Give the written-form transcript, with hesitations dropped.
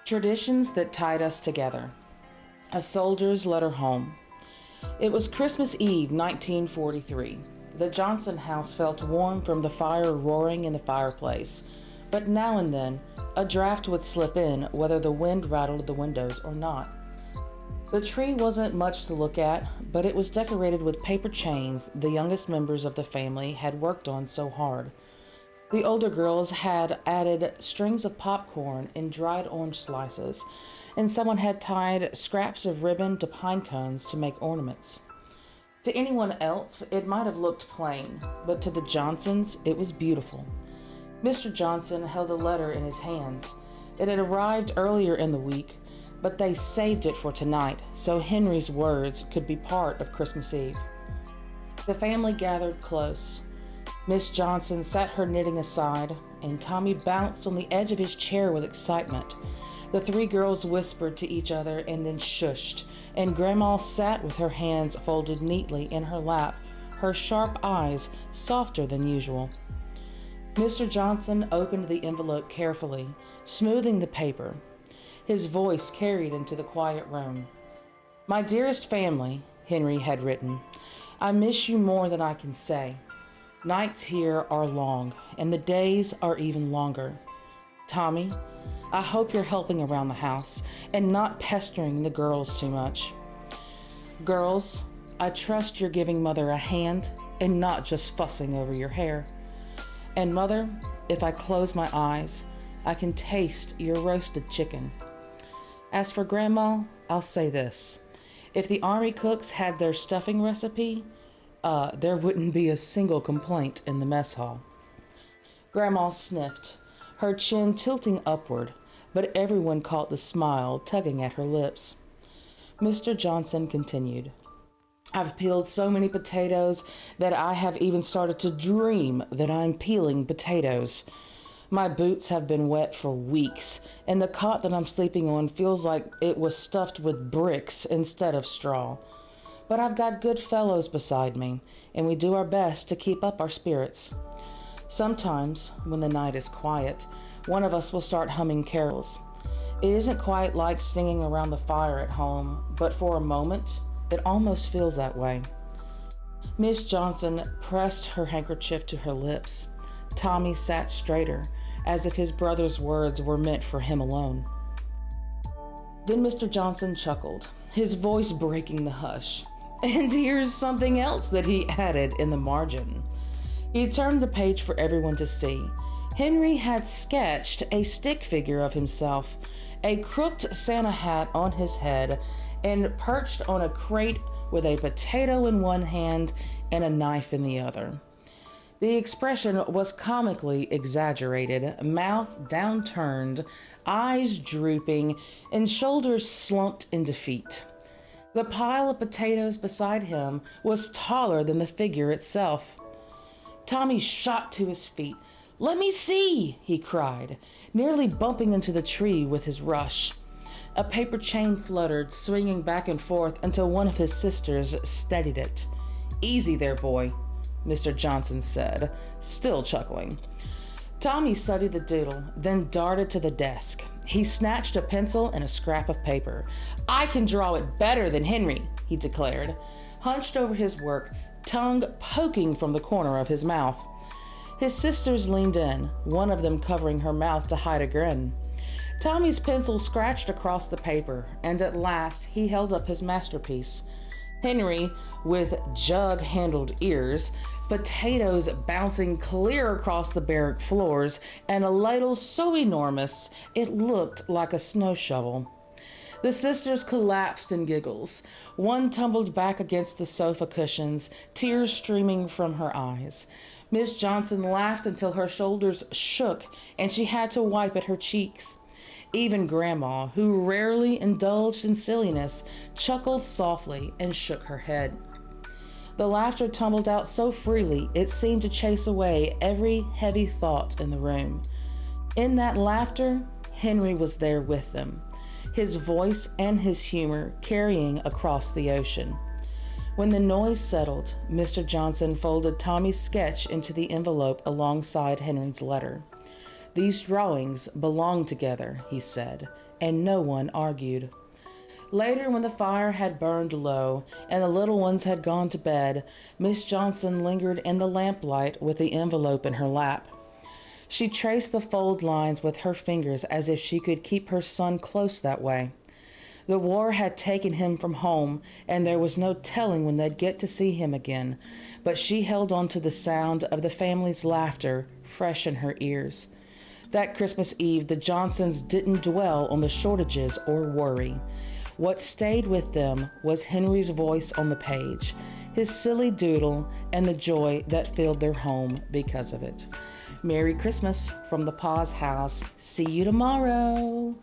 Traditions that tied us together. A soldier's letter home. It was Christmas Eve, 1943. The Johnson house felt warm from the fire roaring in the fireplace, but now and then a draft would slip in, whether the wind rattled the windows or not. The tree wasn't much to look at, but it was decorated with paper chains the youngest members of the family had worked on so hard. The older girls had added strings of popcorn and dried orange slices, and someone had tied scraps of ribbon to pine cones to make ornaments. To anyone else, it might have looked plain, but to the Johnsons, it was beautiful. Mr. Johnson held a letter in his hands. It had arrived earlier in the week, but they saved it for tonight, so Henry's words could be part of Christmas Eve. The family gathered close. Miss Johnson sat her knitting aside, and Tommy bounced on the edge of his chair with excitement. The three girls whispered to each other and then shushed, and Grandma sat with her hands folded neatly in her lap, her sharp eyes softer than usual. Mr. Johnson opened the envelope carefully, smoothing the paper. His voice carried into the quiet room. "My dearest family," Henry had written, "I miss you more than I can say. Nights here are long, and the days are even longer. Tommy, I hope you're helping around the house and not pestering the girls too much. Girls, I trust you're giving Mother a hand and not just fussing over your hair. And Mother, if I close my eyes, I can taste your roasted chicken. As for Grandma, I'll say this. If the Army cooks had their stuffing recipe, there wouldn't be a single complaint in the mess hall." Grandma sniffed, her chin tilting upward, but everyone caught the smile tugging at her lips. Mr. Johnson continued, "I've peeled so many potatoes that I have even started to dream that I'm peeling potatoes. My boots have been wet for weeks, and the cot that I'm sleeping on feels like it was stuffed with bricks instead of straw. But I've got good fellows beside me, and we do our best to keep up our spirits. Sometimes, when the night is quiet, one of us will start humming carols. It isn't quite like singing around the fire at home, but for a moment, it almost feels that way." Miss Johnson pressed her handkerchief to her lips. Tommy sat straighter, as if his brother's words were meant for him alone. Then Mr. Johnson chuckled, his voice breaking the hush. And here's something else that he added in the margin. He turned the page for everyone to see. Henry had sketched a stick figure of himself, a crooked Santa hat on his head, and perched on a crate with a potato in one hand and a knife in the other. The expression was comically exaggerated, mouth downturned, eyes drooping, and shoulders slumped in defeat. The pile of potatoes beside him was taller than the figure itself. Tommy shot to his feet. "Let me see!" he cried, nearly bumping into the tree with his rush. A paper chain fluttered, swinging back and forth until one of his sisters steadied it. "Easy there, boy," Mr. Johnson said, still chuckling. Tommy studied the doodle, then darted to the desk. He snatched a pencil and a scrap of paper. "I can draw it better than Henry," he declared, hunched over his work, tongue poking from the corner of his mouth. His sisters leaned in, one of them covering her mouth to hide a grin. Tommy's pencil scratched across the paper, and at last he held up his masterpiece. Henry, with jug-handled ears, potatoes bouncing clear across the barrack floors, and a ladle so enormous it looked like a snow shovel. The sisters collapsed in giggles. One tumbled back against the sofa cushions, tears streaming from her eyes. Miss Johnson laughed until her shoulders shook and she had to wipe at her cheeks. Even Grandma, who rarely indulged in silliness, chuckled softly and shook her head. The laughter tumbled out so freely it seemed to chase away every heavy thought in the room. In that laughter, Henry was there with them, his voice and his humor carrying across the ocean. When the noise settled, Mr. Johnson folded Tommy's sketch into the envelope alongside Henry's letter. "These drawings belong together," he said, and no one argued. Later, when the fire had burned low and the little ones had gone to bed, Miss Johnson lingered in the lamplight with the envelope in her lap. She traced the fold lines with her fingers as if she could keep her son close that way. The war had taken him from home, and there was no telling when they'd get to see him again, but she held on to the sound of the family's laughter fresh in her ears. That Christmas Eve, the Johnsons didn't dwell on the shortages or worry. What stayed with them was Henry's voice on the page, his silly doodle, and the joy that filled their home because of it. Merry Christmas from the Paawz house. See you tomorrow.